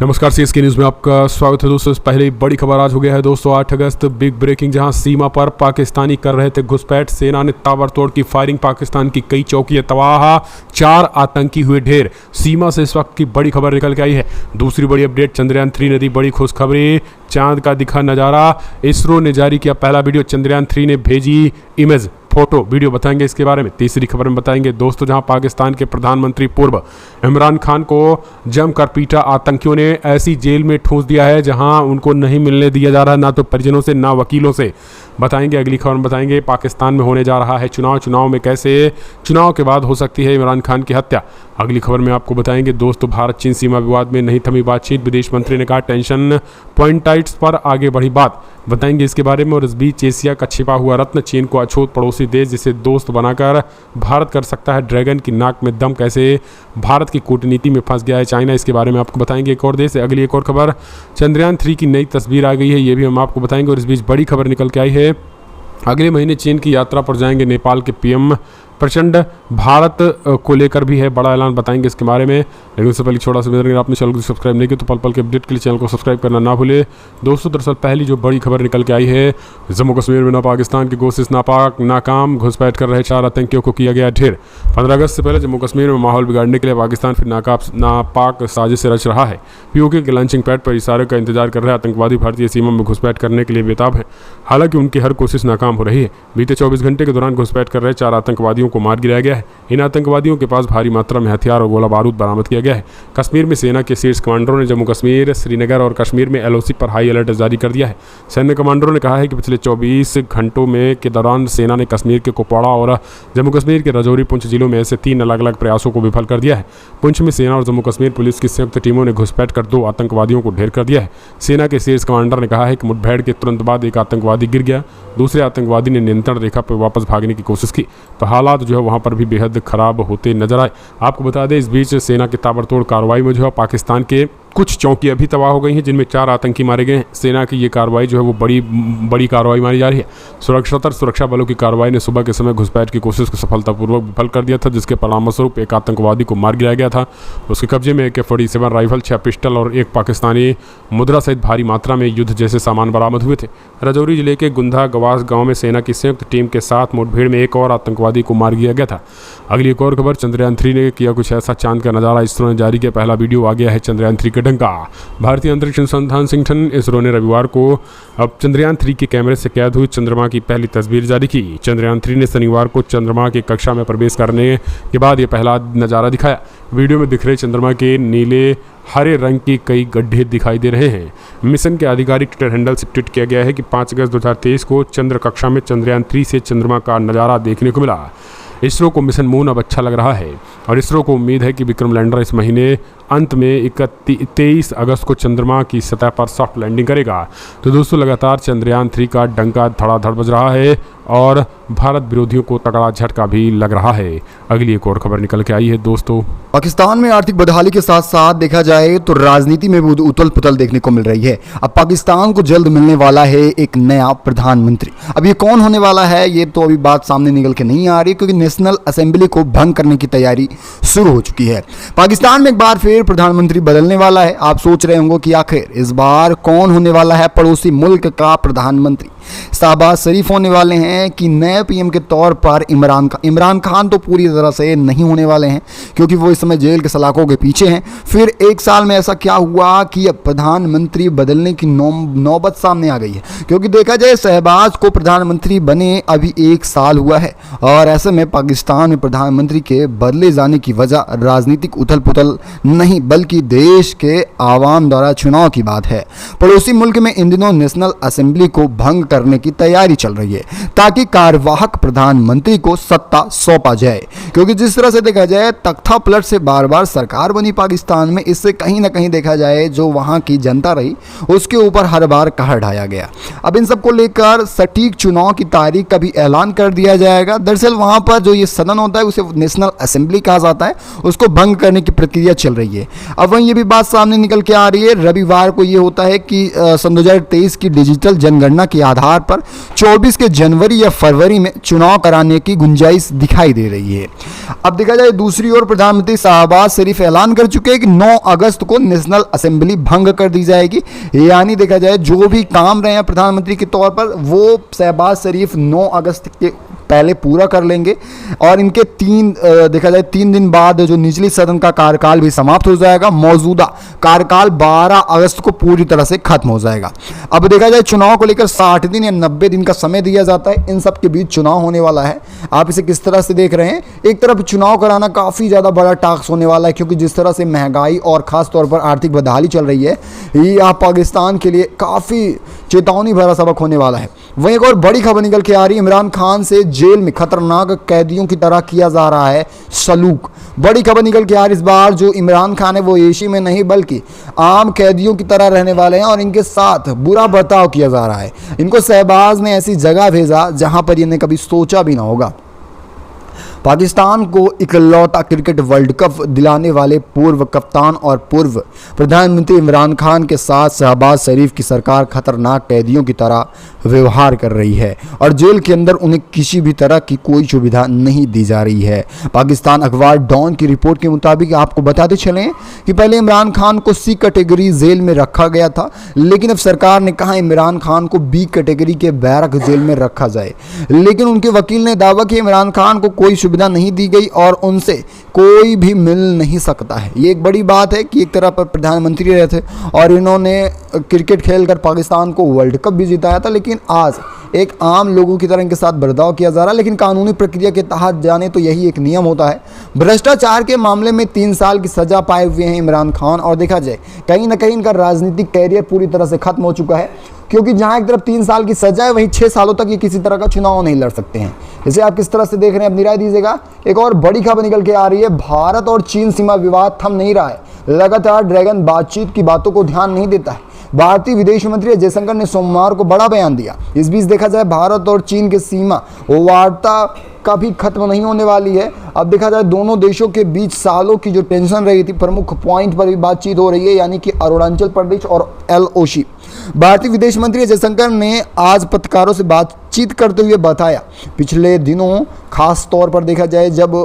नमस्कार, CSK news में आपका स्वागत है दोस्तों। पहले बड़ी खबर आज हो गया है दोस्तों 8 अगस्त, बिग ब्रेकिंग। जहां सीमा पर पाकिस्तानी कर रहे थे घुसपैठ, सेना ने ताबड़तोड़ की फायरिंग, पाकिस्तान की कई चौकियां तबाह, 4 आतंकी हुए ढेर। सीमा से इस वक्त की बड़ी खबर निकल के आई है। दूसरी बड़ी अपडेट, चंद्रयान 3 ने दी बड़ी खुशखबरी, चांद का दिखा नज़ारा। इसरो ने जारी किया पहला वीडियो, चंद्रयान 3 ने भेजी इमेज, फोटो, वीडियो बताएंगे इसके बारे में। तीसरी खबर में बताएंगे दोस्तों, जहां पाकिस्तान के प्रधानमंत्री पूर्व इमरान खान को जमकर पीटा आतंकियों ने, ऐसी जेल में ठूंस दिया है जहां उनको नहीं मिलने दिया जा रहा, ना तो परिजनों से ना वकीलों से। बताएंगे अगली खबर में। बताएंगे पाकिस्तान में होने जा रहा है चुनाव में कैसे चुनाव के बाद हो सकती है इमरान खान की हत्या। अगली खबर में आपको बताएंगे दोस्तों, भारत चीन सीमा विवाद में नहीं थमी बातचीत, विदेश मंत्री ने कहा टेंशन पॉइंटाइट्स पर आगे बढ़ी बात। बताएंगे इसके बारे में। और इस बीच एशिया का छिपा हुआ रत्न, चीन को अछूत पड़ोसी देश जिसे दोस्त बनाकर भारत कर सकता है ड्रैगन की नाक में दम, कैसे भारत की कूटनीति में फंस गया है चाइना, इसके बारे में आपको बताएंगे। एक और देश है। अगली एक और खबर, चंद्रयान 3 की नई तस्वीर आ गई है, ये भी हम आपको बताएंगे। और इस बीच बड़ी खबर निकल के आई है, अगले महीने चीन की यात्रा पर जाएंगे नेपाल के पीएम प्रचंड। भारत को लेकर भी है बड़ा ऐलान, बताएंगे इसके बारे में। लेकिन उससे पहले छोटा सा अगर आपने चैनल को सब्सक्राइब नहीं किया तो पल पल के अपडेट के लिए चैनल को सब्सक्राइब करना ना भूले दोस्तों। दरअसल पहली जो बड़ी खबर निकल के आई है, जम्मू कश्मीर में ना पाकिस्तान की कोशिश नाकाम, घुसपैठ कर रहे 4 आतंकियों को किया गया ढेर। 15 अगस्त से पहले जम्मू कश्मीर में माहौल बिगाड़ने के लिए पाकिस्तान फिर नापाक साजिश रच रहा है। पीओके के लॉन्चिंग पैड पर इशारे का इंतजार कर रहे आतंकवादी भारतीय सीमा में घुसपैठ करने के लिए बेताब है। हालांकि उनकी हर कोशिश नाकाम हो रही है। बीते 24 घंटे के दौरान घुसपैठ कर रहे 4 आतंकवादियों को मार गिराया गया है। इन आतंकवादियों के पास भारी मात्रा में हथियार और गोला बारूद बरामद किया गया है। कश्मीर में सेना के शीर्ष कमांडरों ने जम्मू कश्मीर, श्रीनगर और कश्मीर में एलओसी पर हाई अलर्ट जारी कर दिया है। सैन्य कमांडरों ने कहा है कि पिछले 24 घंटों में के दौरान सेना ने कश्मीर के कुपवाड़ा और जम्मू कश्मीर के राजौरी, पुंछ जिलों में ऐसे 3 अलग अलग प्रयासों को विफल कर दिया है। पुंछ में सेना और जम्मू कश्मीर पुलिस की संयुक्त टीमों ने घुसपैठ कर 2 आतंकवादियों को ढेर कर दिया है। सेना के शीर्ष कमांडर ने कहा है कि मुठभेड़ के तुरंत बाद एक आतंकवादी गिर गया, दूसरे आतंकवादी ने नियंत्रण रेखा पर वापस भागने की कोशिश की, तो हालात जो है वहाँ पर भी बेहद खराब होते नजर आए। आपको बता दें, इस बीच सेना की ताबड़तोड़ कार्रवाई में जो है पाकिस्तान के कुछ चौकियां भी तबाह हो गई हैं, जिनमें 4 आतंकी मारे गए हैं। सेना की ये कार्रवाई जो है वो बड़ी कार्रवाई मानी जा रही है। सुरक्षा बलों की कार्रवाई ने सुबह के समय घुसपैठ की कोशिश को सफलतापूर्वक विफल कर दिया था, जिसके परिणामस्वरूप एक आतंकवादी को मार गिराया गया था। उसके कब्जे में AK-47 राइफल, 6 पिस्टल और 1 पाकिस्तानी मुद्रा सहित भारी मात्रा में युद्ध जैसे सामान बरामद हुए थे। राजौरी जिले के गुंधा गवास गाँव में सेना की संयुक्त टीम के साथ मुठभेड़ में एक और आतंकवादी को मार दिया गया था। अगली एक और खबर, चंद्रयान 3 ने किया कुछ ऐसा चांद का नज़ारा। इसरो ने जारी किया पहला वीडियो, आ गया है चंद्रयान 3 के डंका। भारतीय अंतरिक्ष अनुसंधान संगठन इसरो ने रविवार को अब चंद्रयान 3 के कैमरे से कैद हुई चंद्रमा की पहली तस्वीर जारी की। चंद्रयान 3 ने शनिवार को चंद्रमा की कक्षा में प्रवेश करने के बाद ये पहला नज़ारा दिखाया। वीडियो में दिख रहे चंद्रमा के नीले हरे रंग की कई गड्ढे दिखाई दे रहे हैं। मिशन के आधिकारिक ट्विटर हैंडल से ट्वीट किया गया है कि 5 अगस्त 2023 को चंद्र कक्षा में चंद्रयान 3 से चंद्रमा का नज़ारा देखने को मिला। इसरो को मिशन मून अब अच्छा लग रहा है और इसरो को उम्मीद है कि विक्रम लैंडर इस महीने अंत में 23 अगस्त को चंद्रमा की सतह पर सॉफ्ट लैंडिंग करेगा। तो दोस्तों, लगातार चंद्रयान 3 का डंका धड़ाधड़ बज रहा है और भारत विरोधियों को तगड़ा झटका भी लग रहा है। अगली एक और खबर निकल के आई है दोस्तों, पाकिस्तान में आर्थिक बदहाली के साथ साथ देखा जाए तो राजनीति में भी उथल पुथल देखने को मिल रही है। अब पाकिस्तान को जल्द मिलने वाला है एक नया प्रधानमंत्री। अब ये कौन होने वाला है, ये तो अभी बात सामने निकल के नहीं आ रही, क्योंकि नेशनल असेंबली को भंग करने की तैयारी शुरू हो चुकी है। पाकिस्तान में एक बार फिर प्रधानमंत्री बदलने वाला है। आप सोच रहे होंगे कि आखिर इस बार कौन होने वाला है पड़ोसी मुल्क का प्रधानमंत्री। शहबाज शरीफ होने वाले हैं कि नए पीएम के तौर पर इमरान खान तो पूरी तरह से नहीं होने वाले हैं, क्योंकि वो इस समय जेल के सलाखों के पीछे हैं। फिर 1 साल में ऐसा क्या हुआ कि अब प्रधानमंत्री बदलने की नौबत सामने आ गई है, क्योंकि देखा जाए शहबाज को प्रधानमंत्री बने अभी 1 साल हुआ है और ऐसे में पाकिस्तान में प्रधानमंत्री के बदले जाने की वजह राजनीतिक उथल पुथल नहीं बल्कि देश के आवाम द्वारा चुनाव की बात है। पड़ोसी मुल्क में इन दिनों नेशनल असेंबली को भंग करने की तैयारी चल रही है ताकि कार्यवाहक प्रधानमंत्री को सत्ता सौंपा जाए, क्योंकि जिस तरह से देखा जाए तख्ता पलट से बार बार सरकार बनी पाकिस्तान में, इससे कहीं ना कहीं देखा जाए जो वहां की जनता रही उसके ऊपर हर बार कहर ढाया गया। अब इन सब को लेकर सटीक चुनाव की तारीख का भी ऐलान कर दिया जाएगा। दरअसल वहां पर जो ये सदन होता है उसे नेशनल असेंबली कहा जाता है, उसको भंग करने की प्रक्रिया चल रही रही है। अब वहीं ये भी बात सामने निकल के आ रही है, रविवार को ये होता है कि सन 2023 की डिजिटल जनगणना के आधार पर 24 के जनवरी या फरवरी में चुनाव कराने की गुंजाइश दिखाई दे रही है। अब देखा जाए दूसरी ओर प्रधानमंत्री शहबाज शरीफ ऐलान कर चुके हैं कि 9 अगस्त को नेशनल असेंबली भंग कर दी जाएगी। यानी देखा जाए जो भी काम रहे हैं प्रधानमंत्री के तौर पर वो शहबाज शरीफ 9 अगस्त के पहले पूरा कर लेंगे और इनके देखा जाए 3 दिन बाद जो निचली सदन का कार्यकाल भी समाप्त हो जाएगा। मौजूदा कार्यकाल 12 अगस्त को पूरी तरह से खत्म हो जाएगा। अब देखा जाए चुनाव को लेकर 60 दिन या 90 दिन का समय दिया जाता है। इन सब के बीच चुनाव होने वाला है। आप इसे किस तरह से देख रहे हैं? एक तरफ चुनाव कराना काफ़ी ज़्यादा बड़ा टास्क होने वाला है, क्योंकि जिस तरह से महंगाई और ख़ास तौर पर आर्थिक बदहाली चल रही है, ये आप पाकिस्तान के लिए काफ़ी चेतावनी भरा सबक होने वाला है। वहीं एक और बड़ी खबर निकल के आ रही है, इमरान खान से जेल में खतरनाक कैदियों की तरह किया जा रहा है सलूक। बड़ी खबर निकल के आ रही, इस बार जो इमरान खान है वो एसी में नहीं बल्कि आम कैदियों की तरह रहने वाले हैं और इनके साथ बुरा बर्ताव किया जा रहा है। इनको शहबाज ने ऐसी जगह भेजा जहां पर इन्हें कभी सोचा भी ना होगा। पाकिस्तान को इकलौता क्रिकेट वर्ल्ड कप दिलाने वाले पूर्व कप्तान और पूर्व प्रधानमंत्री इमरान खान के साथ शहबाज शरीफ की सरकार खतरनाक कैदियों की तरह व्यवहार कर रही है और जेल के अंदर उन्हें किसी भी तरह की कोई सुविधा नहीं दी जा रही है। पाकिस्तान अखबार डॉन की रिपोर्ट के मुताबिक आपको बताते चलें कि पहले इमरान खान को सी कैटेगरी जेल में रखा गया था, लेकिन अब सरकार ने कहा इमरान खान को बी कैटेगरी के बैरक जेल में रखा जाए। लेकिन उनके वकील ने दावा किया इमरान खान को कोई सुविधा नहीं दी गई और उनसे कोई भी मिल नहीं सकता है। ये एक बड़ी बात है कि एक तरह पर प्रधानमंत्री रहे थे और इन्होंने क्रिकेट खेलकर पाकिस्तान को वर्ल्ड कप भी जिताया था, लेकिन आज एक आम लोगों की तरह इनके साथ बर्ताव किया जा रहा है। लेकिन कानूनी प्रक्रिया के तहत जाने तो यही एक नियम होता है। भ्रष्टाचार के मामले में 3 साल की सजा पाए हुए हैं इमरान खान और देखा जाए कहीं ना कहीं इनका राजनीतिक कैरियर पूरी तरह से खत्म हो चुका है, क्योंकि जहां एक तरफ 3 साल की सजा है वहीं 6 सालों तक ये किसी तरह का चुनाव नहीं लड़ सकते हैं। इसे आप किस तरह से देख रहे हैं अपनी राय दीजिएगा। एक और बड़ी खबर निकल के आ रही है, भारत और चीन सीमा विवाद थम नहीं रहा है। लगातार ड्रैगन बातचीत की बातों को ध्यान नहीं देता है। भारतीय विदेश मंत्री जयशंकर ने सोमवार को बड़ा बयान दिया। इस बीच देखा जाए भारत और चीन के सीमा वार्ता कभी खत्म नहीं होने वाली है। अब देखा जाए दोनों देशों के बीच सालों की जो टेंशन रही थी प्रमुख पॉइंट पर भी बातचीत हो रही है, यानी कि अरुणाचल प्रदेश और LOC। भारतीय विदेश मंत्री जयशंकर ने आज पत्रकारों से बातचीत करते हुए बताया पिछले दिनों खास तौर पर देखा जाए जब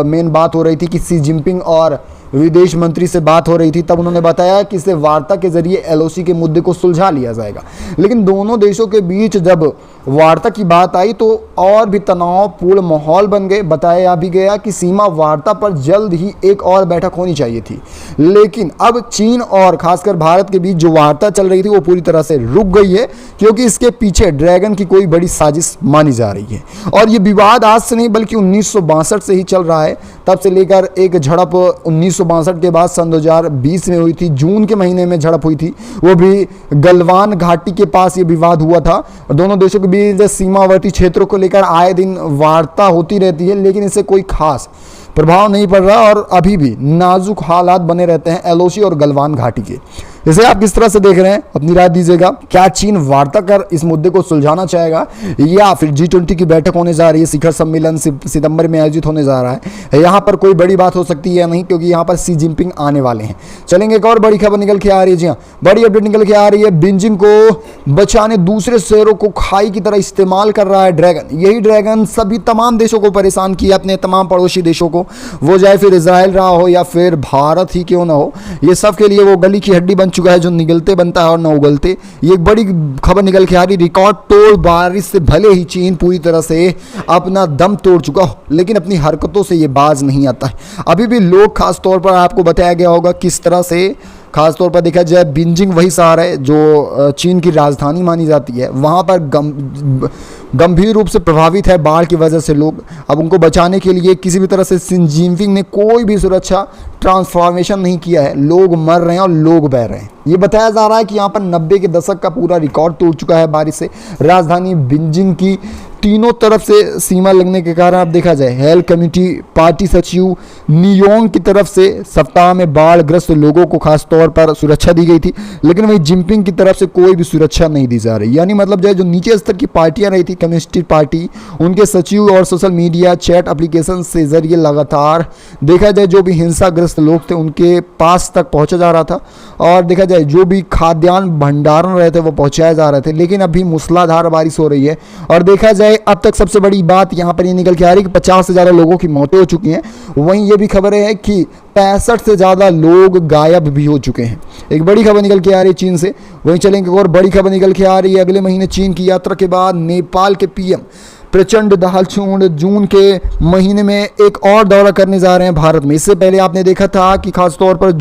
मेन बात हो रही थी कि शी जिनपिंग और विदेश मंत्री से बात हो रही थी, तब उन्होंने बताया कि इसे वार्ता के जरिए LOC के मुद्दे को सुलझा लिया जाएगा। लेकिन दोनों देशों के बीच जब वार्ता की बात आई तो और भी तनावपूर्ण माहौल बन गए। बताया भी गया कि सीमा वार्ता पर जल्द ही एक और बैठक होनी चाहिए थी, लेकिन अब चीन और खासकर भारत के बीच जो वार्ता चल रही थी वो पूरी तरह से रुक गई है, क्योंकि इसके पीछे ड्रैगन की कोई बड़ी साजिश मानी जा रही है। और ये विवाद आज से नहीं बल्कि 1962 से ही चल रहा है। तब से लेकर एक झड़प 1962 के बाद सन 2020 में हुई थी, जून के महीने में झड़प हुई थी, वो भी गलवान घाटी के पास ये विवाद हुआ था। दोनों देशों के बीच सीमावर्ती क्षेत्रों को लेकर आए दिन वार्ता होती रहती है, लेकिन इससे कोई खास प्रभाव नहीं पड़ रहा और अभी भी नाजुक हालात बने रहते हैं LOC और गलवान घाटी के। इसे आप किस तरह से देख रहे हैं अपनी राय दीजिएगा। क्या चीन वार्ता कर इस मुद्दे को सुलझाना चाहेगा या फिर G20 की बैठक होने जा रही है, शिखर सम्मेलन सितंबर में आयोजित होने जा रहा है, यहाँ पर कोई बड़ी बात हो सकती है या नहीं, क्योंकि यहाँ पर शी जिनपिंग आने वाले हैं। चलेंगे एक और बड़ी खबर निकल के आ रही है। जी हाँ, बड़ी अपडेट निकल के आ रही है, बीजिंग को बचाने दूसरे शहरों को खाई की तरह इस्तेमाल कर रहा है ड्रैगन। यही ड्रैगन सभी तमाम देशों को परेशान किया, अपने तमाम पड़ोसी देशों को, वो चाहे फिर इजराइल रहा हो या फिर भारत ही क्यों ना हो, ये सब के लिए वो गली की हड्डी बन चुका है जो निगलते बनता है और न उगलते। ये एक बड़ी खबर निकल के आ रही, रिकॉर्ड तोड़ बारिश से भले ही चीन पूरी तरह से अपना दम तोड़ चुका हो, लेकिन अपनी हरकतों से ये बाज नहीं आता है। अभी भी लोग, खास तौर पर आपको बताया गया होगा किस तरह से, खास तौर पर देखा जाए बीजिंग वही शहर है जो चीन की राजधानी मानी जाती है। वहाँ पर गंभीर रूप से प्रभावित है बाढ़ की वजह से लोग। अब उनको बचाने के लिए किसी भी तरह से शी जिनपिंग ने कोई भी सुरक्षा ट्रांसफॉर्मेशन नहीं किया है। लोग मर रहे हैं और लोग बह रहे हैं। ये बताया जा रहा है कि यहाँ पर 90 के दशक का पूरा रिकॉर्ड तोड़ चुका है बारिश से। राजधानी बीजिंग की तीनों तरफ से सीमा लगने के कारण अब देखा जाए हेल्थ कम्युनिटी पार्टी सचिव नियोंग की तरफ से सप्ताह में बाढ़ग्रस्त लोगों को खास तौर पर सुरक्षा दी गई थी, लेकिन वहीं जिनपिंग की तरफ से कोई भी सुरक्षा नहीं दी जा रही। यानी मतलब जो नीचे स्तर की पार्टियां रही थी, कम्युनिस्ट पार्टी, उनके सचिव और सोशल मीडिया चैट एप्लीकेशन से जरिए लगातार देखा जाए जो भी हिंसाग्रस्त लोग थे उनके पास तक पहुंचा जा रहा था, और देखा जाए जो भी खाद्यान्न भंडारण रहे थे वो पहुंचाए जा रहे थे। लेकिन अभी मूसलाधार बारिश हो रही है, और देखा जाए अब तक सबसे बड़ी बात यहां पर ये निकल के आ रही है कि 50 से ज़्यादा लोगों की मौतें हो चुकी हैं। वहीं ये भी खबरें हैं कि 65 से ज़्यादा लोग गायब भी हो चुके हैं। एक बड़ी खबर निकल के आ रही है चीन से। वहीं चलेंगे और बड़ी खबर निकल के आ रही है, अगले महीने चीन की यात्रा के बाद नेपाल के पीएम प्रचंड दाहाल जून के महीने में एक और दौरा करने जा रहे हैं भारत में। इससे पहले आपने देखा था कि खासतौर पर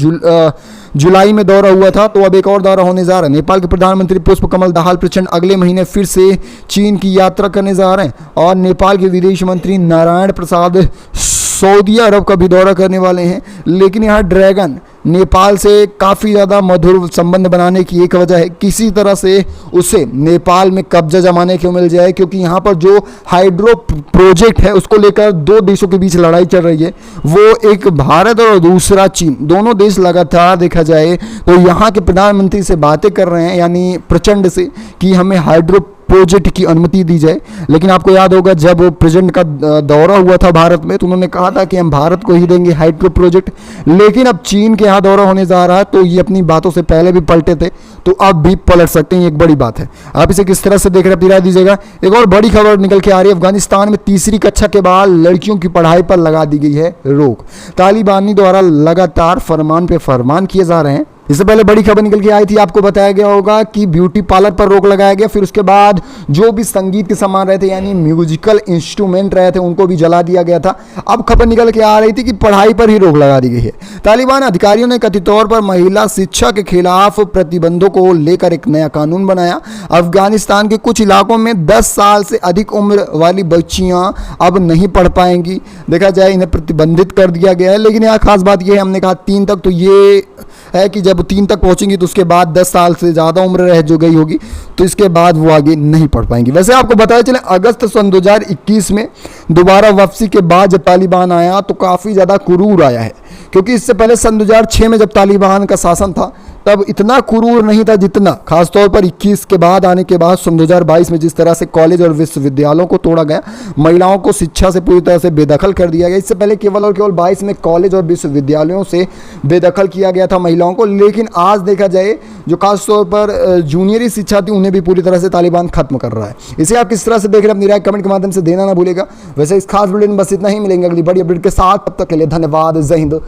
जुलाई में दौरा हुआ था, तो अब एक और दौरा होने जा रहा है। नेपाल के प्रधानमंत्री पुष्प कमल दाहाल प्रचंड अगले महीने फिर से चीन की यात्रा करने जा रहे हैं, और नेपाल के विदेश मंत्री नारायण प्रसाद सऊदी अरब का भी दौरा करने वाले हैं। लेकिन यहाँ ड्रैगन नेपाल से काफ़ी ज़्यादा मधुर संबंध बनाने की एक वजह है, किसी तरह से उसे नेपाल में कब्जा जमाने को मिल जाए, क्योंकि यहाँ पर जो हाइड्रो प्रोजेक्ट है उसको लेकर दो देशों के बीच लड़ाई चल रही है। वो एक भारत और दूसरा चीन, दोनों देश लगातार देखा जाए तो यहाँ के प्रधानमंत्री से बातें कर रहे हैं, यानी प्रचंड से, कि हमें हाइड्रो प्रोजेक्ट की अनुमति दी जाए। लेकिन आपको याद होगा जब प्रेसिडेंट का दौरा हुआ था भारत में, तो उन्होंने कहा था कि हम भारत को ही देंगे हाइड्रो प्रोजेक्ट। लेकिन अब चीन के यहाँ दौरा होने जा रहा है, तो ये अपनी बातों से पहले भी पलटे थे, तो अब भी पलट सकते हैं। एक बड़ी बात है, आप इसे किस तरह से देख रहे हैं राय दीजिएगा। एक और बड़ी खबर निकल के आ रही है, अफगानिस्तान में तीसरी कक्षा के बाद लड़कियों की पढ़ाई पर लगा दी गई है रोक। तालिबानी द्वारा लगातार फरमान पे फरमान किए जा रहे हैं। इससे पहले बड़ी खबर निकल के आई थी, आपको बताया गया होगा कि ब्यूटी पार्लर पर रोक लगाया गया। फिर उसके बाद जो भी संगीत के सामान रहे थे, यानी म्यूजिकल इंस्ट्रूमेंट रहे थे, उनको भी जला दिया गया था। अब खबर निकल के आ रही थी कि पढ़ाई पर ही रोक लगा दी गई है। तालिबान अधिकारियों ने कथित तौर पर महिला शिक्षा के खिलाफ प्रतिबंधों को लेकर एक नया कानून बनाया। अफगानिस्तान के कुछ इलाकों में 10 साल से अधिक उम्र वाली बच्चियां अब नहीं पढ़ पाएंगी। देखा जाए इन्हें प्रतिबंधित कर दिया गया है। लेकिन यहाँ खास बात यह है, हमने कहा 3 तक, तो ये है कि जब 3 तक पहुंचेंगी तो उसके बाद 10 साल से ज़्यादा उम्र रह जो गई होगी, तो इसके बाद वो आगे नहीं पढ़ पाएंगी। वैसे आपको बताया चले, अगस्त सन 2021 में दोबारा वापसी के बाद जब तालिबान आया तो काफ़ी ज़्यादा कुरूर आया है, क्योंकि इससे पहले सन 2006 में जब तालिबान का शासन था तब इतना कुरूर नहीं था जितना खासतौर पर 21 के बाद आने के बाद सन 2022 में जिस तरह से कॉलेज और विश्वविद्यालयों को तोड़ा गया, महिलाओं को शिक्षा से पूरी तरह से बेदखल कर दिया गया। इससे पहले केवल और केवल 22 में कॉलेज और विश्वविद्यालयों से बेदखल किया गया था महिलाओं को। लेकिन आज देखा जाए जो खासतौर पर जूनियरी शिक्षा थी उन्हें भी पूरी तरह से तालिबान खत्म कर रहा है। इसे आप किस तरह से देख रहे हैं अपनी राय कमेंट के माध्यम से देना ना भूलेगा। वैसे इस खास वीडियो में बस इतना ही, मिलेंगे अगली बड़ी अपडेट के साथ, तब तक के लिए धन्यवाद। जय हिंद।